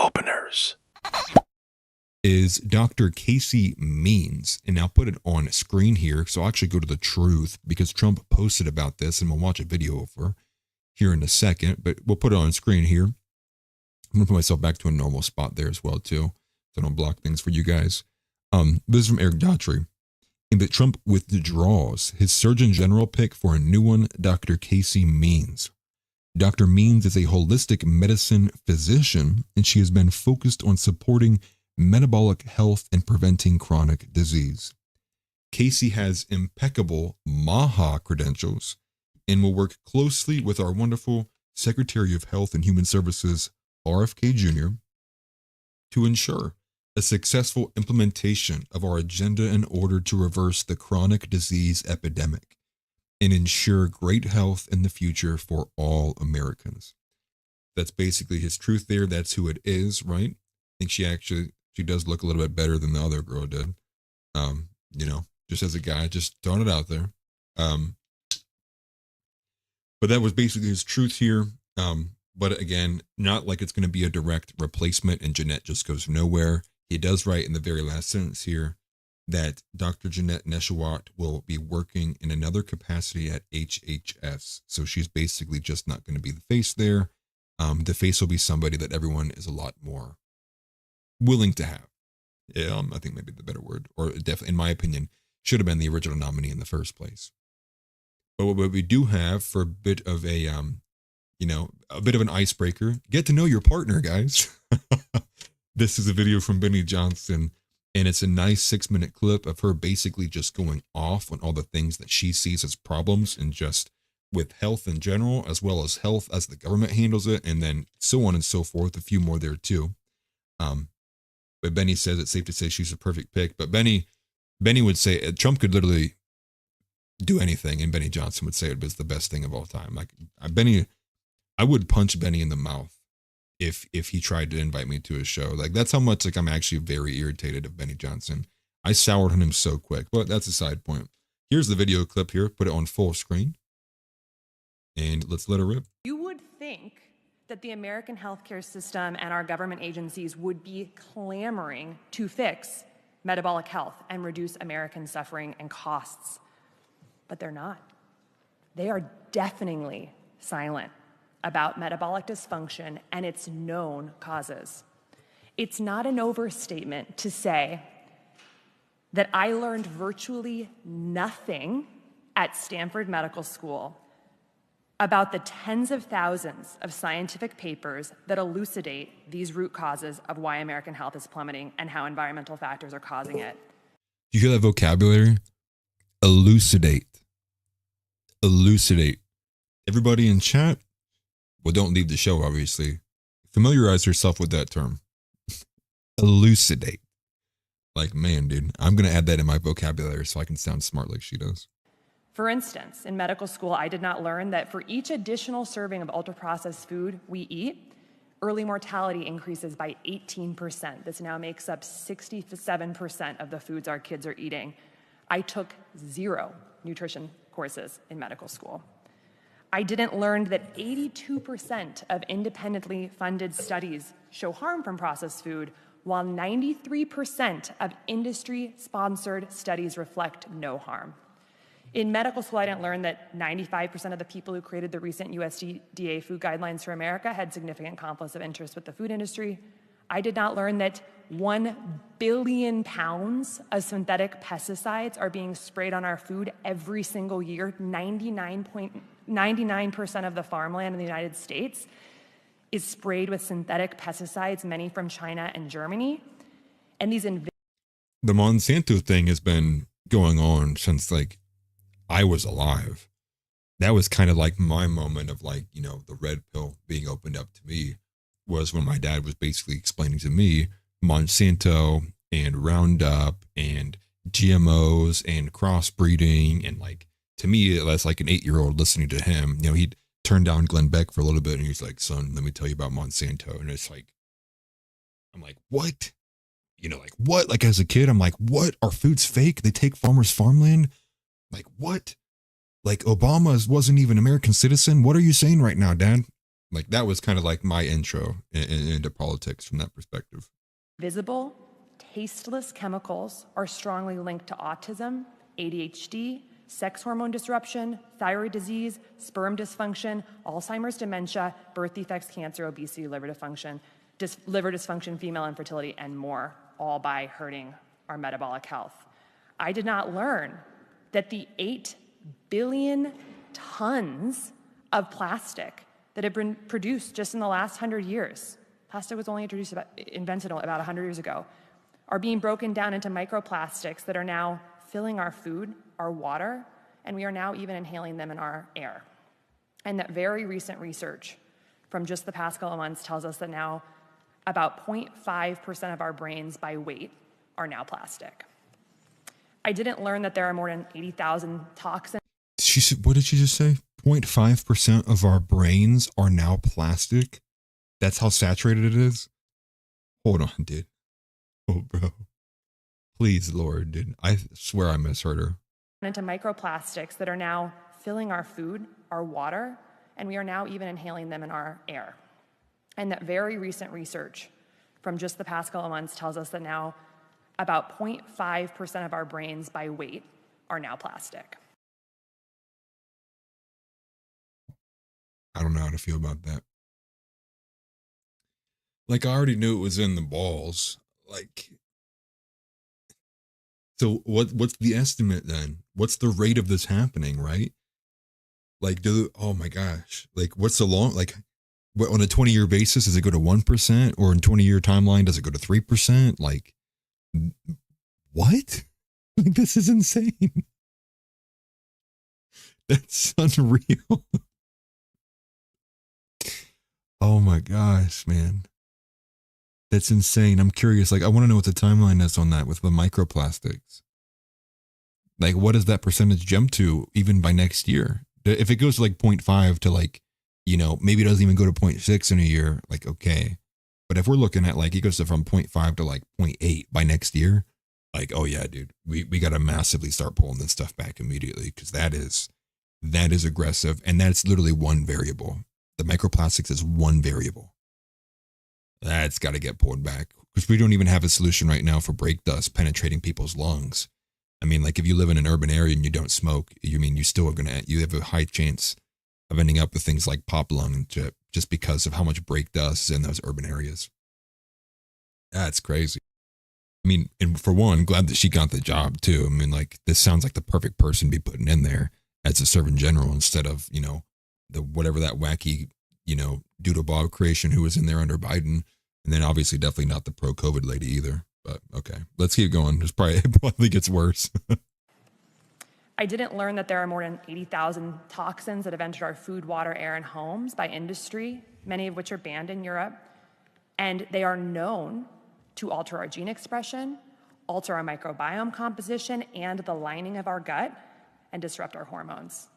openers. Is Dr. Casey Means, and I'll put it on screen here. So I'll actually go to the truth because Trump posted about this, and we'll watch a video of her here in a second, but we'll put it on screen here. I'm gonna put myself back to a normal spot there as well too, so I don't block things for you guys. This is from Eric Daughtry. And that Trump withdraws his Surgeon General pick for a new one, Dr. Casey Means. Dr. Means is a holistic medicine physician, and she has been focused on supporting metabolic health and preventing chronic disease. Casey has impeccable MAHA credentials and will work closely with our wonderful Secretary of Health and Human Services, RFK Jr., to ensure a successful implementation of our agenda in order to reverse the chronic disease epidemic and ensure great health in the future for all Americans. That's basically his truth there. That's who it is, right? I think she does look a little bit better than the other girl did. Just as a guy, just throwing it out there. But that was basically his truth here. But again, not like it's going to be a direct replacement and Janette just goes nowhere. He does write in the very last sentence here that Dr. Janette Nesheiwat will be working in another capacity at HHS. So she's basically just not going to be the face there. The face will be somebody that everyone is a lot more willing to have. I think maybe the better word, or definitely, in my opinion, should have been the original nominee in the first place. But what we do have for a bit of a bit of an icebreaker, get to know your partner, guys. This is a video from Benny Johnson, and it's a nice 6-minute clip of her basically just going off on all the things that she sees as problems and just with health in general, as well as health as the government handles it, and then so on and so forth, a few more there too. But Benny says it's safe to say she's a perfect pick, but Benny would say Trump could literally do anything, and Benny Johnson would say it was the best thing of all time. Like I would punch Benny in the mouth if he tried to invite me to his show. Like that's how much I'm actually very irritated of Benny Johnson. I soured on him so quick, but that's a side point. Here's the video clip here. Put it on full screen, and let's let her rip. You would think that the American healthcare system and our government agencies would be clamoring to fix metabolic health and reduce American suffering and costs, but they're not. They are deafeningly silent about metabolic dysfunction and its known causes. It's not an overstatement to say that I learned virtually nothing at Stanford Medical School about the tens of thousands of scientific papers that elucidate these root causes of why American health is plummeting and how environmental factors are causing it. You hear that vocabulary? Elucidate. Elucidate. Everybody in chat, well, don't leave the show, obviously. Familiarize yourself with that term. Elucidate. Like, man, dude, I'm going to add that in my vocabulary so I can sound smart like she does. For instance, in medical school, I did not learn that for each additional serving of ultra-processed food we eat, early mortality increases by 18%. This now makes up 67% of the foods our kids are eating. I took 0 nutrition courses in medical school. I didn't learn that 82% of independently funded studies show harm from processed food, while 93% of industry-sponsored studies reflect no harm. In medical school, I didn't learn that 95% of the people who created the recent USDA food guidelines for America had significant conflicts of interest with the food industry. I did not learn that 1 billion pounds of synthetic pesticides are being sprayed on our food every single year. 99% of the farmland in the United States is sprayed with synthetic pesticides, many from China and Germany. And the Monsanto thing has been going on since I was alive. That was kind of like my moment of the red pill being opened up to me was when my dad was basically explaining to me Monsanto and Roundup and GMOs and crossbreeding. And to me, that's like an 8-year-old listening to him. He'd turn down Glenn Beck for a little bit and he's like, son, let me tell you about Monsanto. And it's I'm like, what? What? As a kid, I'm like, what? Our food's fake? They take farmers' farmland? What? Obama wasn't even an American citizen? What are you saying right now, Dad? Like that was kind of like my intro into politics from that perspective. Visible, tasteless chemicals are strongly linked to autism, ADHD, sex hormone disruption, thyroid disease, sperm dysfunction, Alzheimer's, dementia, birth defects, cancer, obesity, liver dysfunction, female infertility, and more, all by hurting our metabolic health. I did not learn that the 8 billion tons of plastic that have been produced just in the last 100 years, plastic was only invented about 100 years ago, are being broken down into microplastics that are now filling our food, our water, and we are now even inhaling them in our air. And that very recent research from just the past couple of months tells us that now about 0.5% of our brains by weight are now plastic. I didn't learn that there are more than 80,000 toxins. She said, what did she just say? 0.5% of our brains are now plastic? That's how saturated it is? Hold on, dude. Oh, bro. Please, Lord, dude. I swear I misheard her. Into microplastics that are now filling our food, our water, and we are now even inhaling them in our air. And that very recent research from just the past couple of months tells us that now about 0.5% of our brains by weight are now plastic. I don't know how to feel about that. Like, I already knew it was in the balls. Like, so what's the estimate then? What's the rate of this happening, right? Like, oh my gosh. Like, what's the long, like, what, on a 20-year basis, does it go to 1%? Or in 20-year timeline, does it go to 3%? Like, what? Like, this is insane. That's unreal. Oh my gosh, man. That's insane. I'm curious. Like, I want to know what the timeline is on that with the microplastics. Like, what does that percentage jump to even by next year? If it goes to like 0.5 to like, you know, maybe it doesn't even go to 0.6 in a year, like, okay. But if we're looking at like, it goes from 0.5 to like 0.8 by next year, like, oh yeah, dude, we got to massively start pulling this stuff back immediately, because that is aggressive. And that's literally one variable. The microplastics is one variable. That's got to get pulled back, because we don't even have a solution right now for brake dust penetrating people's lungs. I mean, like, if you live in an urban area and you don't smoke, you still are you have a high chance of ending up with things like pop lung just because of how much brake dust is in those urban areas. That's crazy. I mean, and for one, glad that she got the job too. I mean, like, this sounds like the perfect person to be putting in there as a surgeon general instead of, you know, the whatever that wacky, you know, Doodle Bob creation who was in there under Biden. And then obviously definitely not the pro-COVID lady either. But okay, let's keep going. It probably gets worse. I didn't learn that there are more than 80,000 toxins that have entered our food, water, air, and homes by industry, many of which are banned in Europe. And they are known to alter our gene expression, alter our microbiome composition and the lining of our gut, and disrupt our hormones.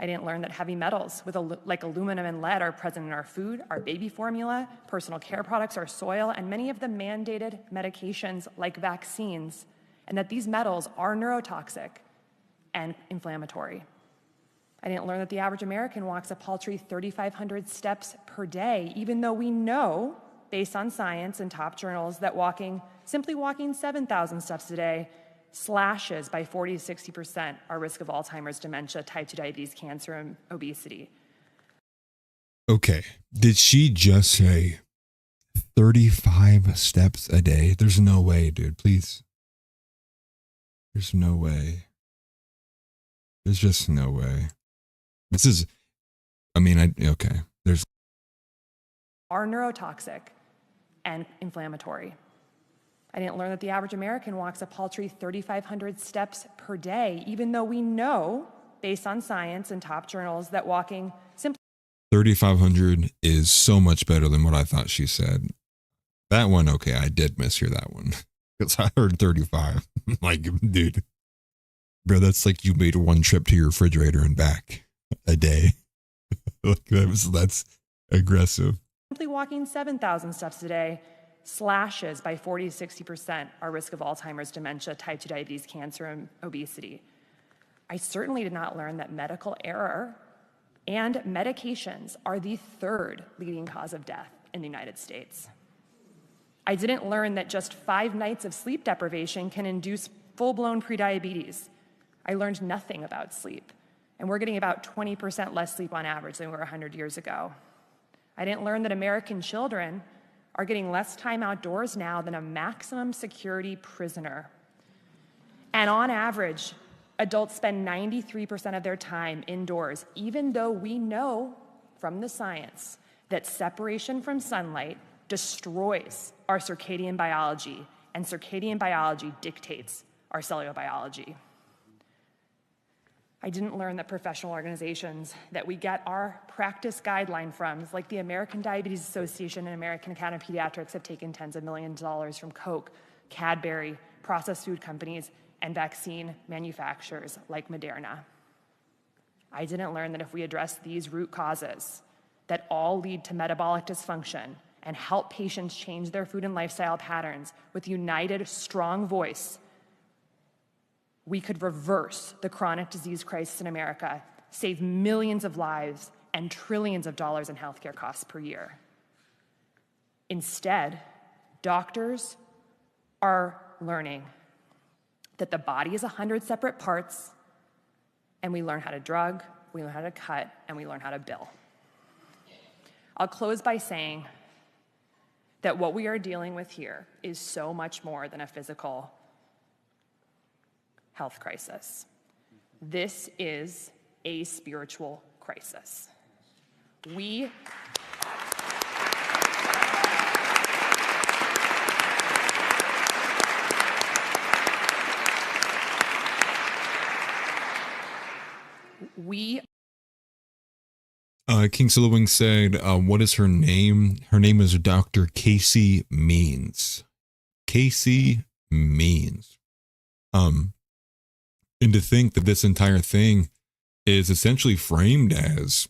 I didn't learn that heavy metals like aluminum and lead are present in our food, our baby formula, personal care products, our soil, and many of the mandated medications like vaccines, and that these metals are neurotoxic and inflammatory. I didn't learn that the average American walks a paltry 3,500 steps per day, even though we know, based on science and top journals, that simply walking 7,000 steps a day slashes by 40 to 60% our risk of Alzheimer's, dementia, type 2 diabetes, cancer, and obesity. Okay. Did she just say 35 steps a day? There's no way, dude. Please. There's no way. There's just no way. This is, I mean, okay. There's. Are neurotoxic and inflammatory. I didn't learn that the average American walks a paltry 3,500 steps per day, even though we know, based on science and top journals, that walking simply 3,500 is so much better than what I thought she said. That one, okay, I did mishear that one. Because I heard 35. Like, dude, bro, that's like you made one trip to your refrigerator and back a day. Like, that's aggressive. Simply walking 7,000 steps a day slashes by 40 to 60% our risk of Alzheimer's, dementia, type 2 diabetes, cancer, and obesity. I certainly did not learn that medical error And medications are the third leading cause of death in the United States. I didn't learn that just 5 nights of sleep deprivation can induce full-blown prediabetes. I learned nothing about sleep, and we're getting about 20% less sleep on average than we were 100 years ago. I didn't learn that American children are getting less time outdoors now than a maximum security prisoner. And on average, adults spend 93% of their time indoors, even though we know from the science that separation from sunlight destroys our circadian biology, and circadian biology dictates our cellular biology. I didn't learn that professional organizations that we get our practice guideline from, like the American Diabetes Association and American Academy of Pediatrics, have taken tens of millions of dollars from Coke, Cadbury, processed food companies, and vaccine manufacturers like Moderna. I didn't learn that if we address these root causes that all lead to metabolic dysfunction and help patients change their food and lifestyle patterns with united, strong voice, we could reverse the chronic disease crisis in America, save millions of lives and trillions of dollars in healthcare costs per year. Instead, doctors are learning that the body is 100 separate parts, and we learn how to drug, we learn how to cut, and we learn how to bill. I'll close by saying that what we are dealing with here is so much more than a physical health crisis. This is a spiritual crisis. We King Silverwing said, what is her name? Her name is Dr. Casey Means. Casey Means. And to think that this entire thing is essentially framed as,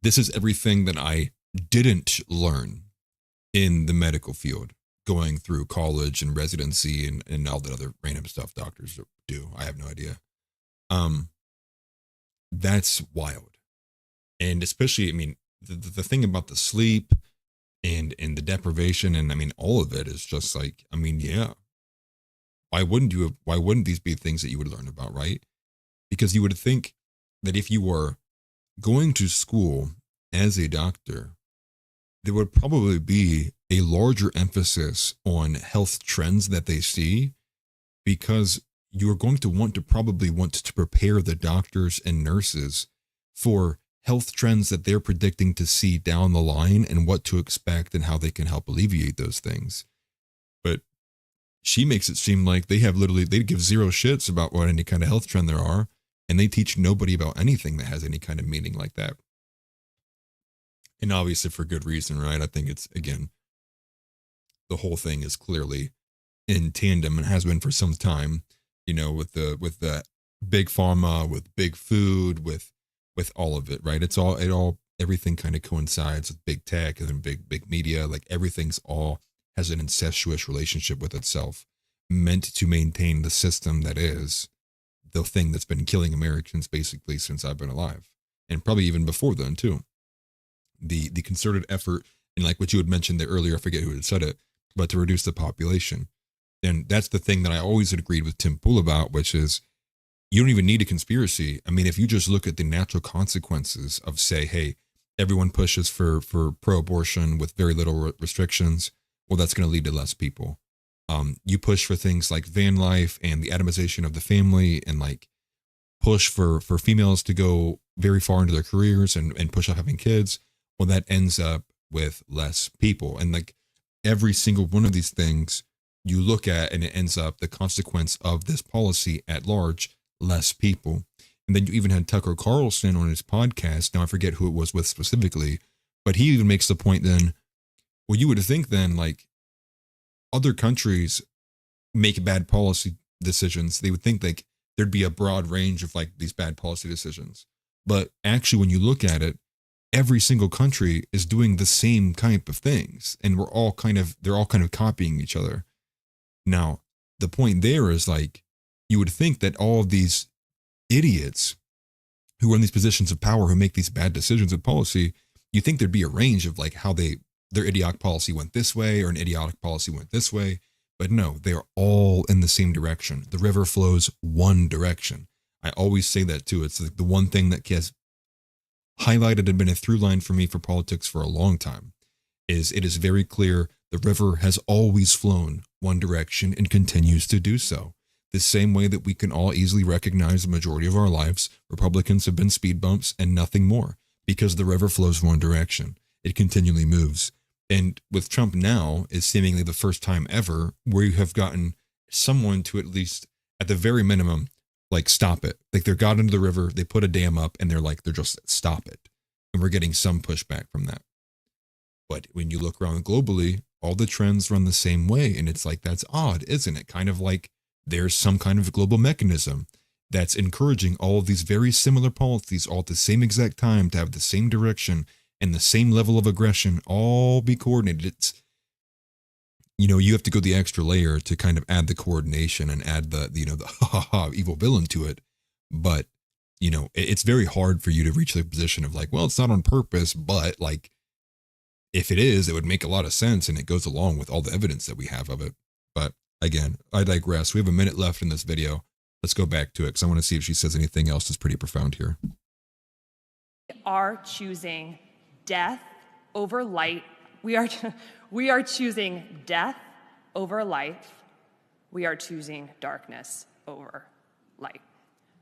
this is everything that I didn't learn in the medical field, going through college and residency and all that other random stuff doctors do. I have no idea. That's wild. And especially, I mean, the thing about the sleep and the deprivation, and I mean, all of it is just like, I mean, yeah. Why wouldn't these be things that you would learn about, right? Because you would think that if you were going to school as a doctor, there would probably be a larger emphasis on health trends that they see, because you're going to probably want to prepare the doctors and nurses for health trends that they're predicting to see down the line and what to expect and how they can help alleviate those things. But she makes it seem like they give zero shits about what any kind of health trend there are, and they teach nobody about anything that has any kind of meaning like that. And obviously for good reason, right? I think it's, again, the whole thing is clearly in tandem and has been for some time, you know, with the big pharma, with big food, with all of it, right? Everything kind of coincides with big tech and then big media. Like everything's all has an incestuous relationship with itself, meant to maintain the system that is the thing that's been killing Americans basically since I've been alive, and probably even before then too. The concerted effort, and like what you had mentioned there earlier, I forget who had said it, but to reduce the population. And that's the thing that I always had agreed with Tim Pool about, which is you don't even need a conspiracy. I mean, if you just look at the natural consequences of, say, hey, everyone pushes for pro-abortion with very little restrictions, well, that's going to lead to less people. You push for things like van life and the atomization of the family, and like push for females to go very far into their careers and push off having kids. Well, that ends up with less people. And like every single one of these things you look at, and it ends up the consequence of this policy at large, less people. And then you even had Tucker Carlson on his podcast. Now I forget who it was with specifically, but he even makes the point then, well, you would think then, like, other countries make bad policy decisions. They would think like there'd be a broad range of like these bad policy decisions. But actually, when you look at it, every single country is doing the same kind of things, and they're all kind of copying each other. Now, the point there is like, you would think that all of these idiots who are in these positions of power who make these bad decisions with policy, you think there'd be a range of like how their idiotic policy went this way or an idiotic policy went this way. But no, they are all in the same direction. The river flows one direction. I always say that too. It's like the one thing that has highlighted and been a through line for me for politics for a long time is it is very clear the river has always flown one direction and continues to do so. The same way that we can all easily recognize the majority of our lives, Republicans have been speed bumps and nothing more because the river flows one direction. It continually moves. And with Trump now is seemingly the first time ever where you have gotten someone to at least, at the very minimum, like stop it. Like they're got into the river, they put a dam up and they're just stop it. And we're getting some pushback from that. But when you look around globally, all the trends run the same way. And it's like, that's odd, isn't it? Kind of like there's some kind of global mechanism that's encouraging all of these very similar policies all at the same exact time to have the same direction and the same level of aggression all be coordinated. It's, you have to go the extra layer to kind of add the coordination and add the evil villain to it. But, it's very hard for you to reach the position of like, well, it's not on purpose, but like, if it is, it would make a lot of sense and it goes along with all the evidence that we have of it. But again, I digress. We have a minute left in this video. Let's go back to it because I want to see if she says anything else that's pretty profound here. We are choosing death over light. We are choosing death over life. We are choosing darkness over light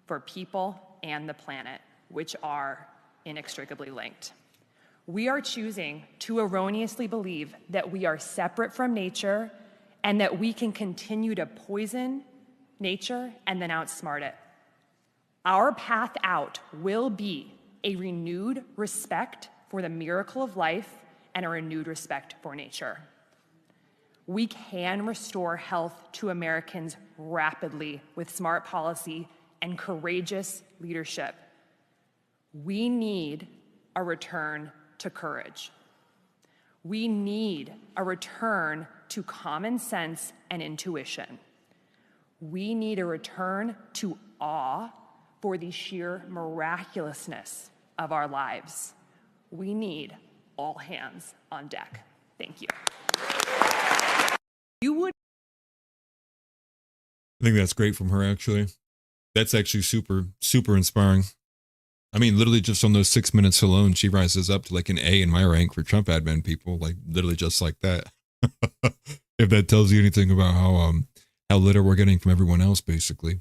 for people and the planet, which are inextricably linked. We are choosing to erroneously believe that we are separate from nature and that we can continue to poison nature and then outsmart it. Our path out will be a renewed respect for the miracle of life and a renewed respect for nature. We can restore health to Americans rapidly with smart policy and courageous leadership. We need a return to courage. We need a return to common sense and intuition. We need a return to awe for the sheer miraculousness of our lives. We need all hands on deck. Thank you. I think that's great from her, actually. That's actually super, super inspiring. I mean, literally just on those 6 minutes alone, she rises up to like an A in my rank for Trump admin people, like literally just like that. If that tells you anything about how litter we're getting from everyone else, basically.